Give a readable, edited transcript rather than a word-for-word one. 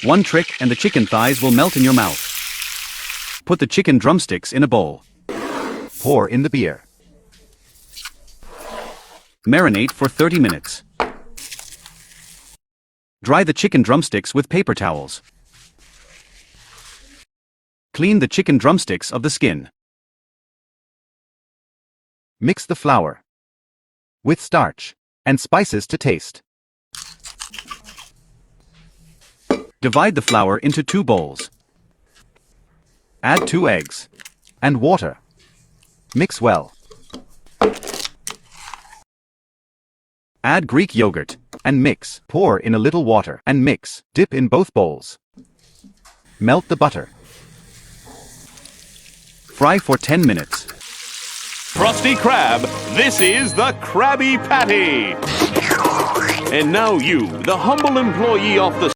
One trick and the chicken thighs will melt in your mouth. Put the chicken drumsticks in a bowl. Pour in the beer. Marinate for 30 minutes. Dry the chicken drumsticks with paper towels. Clean the chicken drumsticks of the skin. Mix the flour with starch and spices to taste. Divide the flour into 2 bowls. Add 2 eggs and water. Mix well. Add Greek yogurt And mix. Pour in a little water and mix. Dip in both bowls. Melt the butter. Fry for 10 minutes. Krusty Krab, this is the Krabby Patty. And now you, the humble employee of the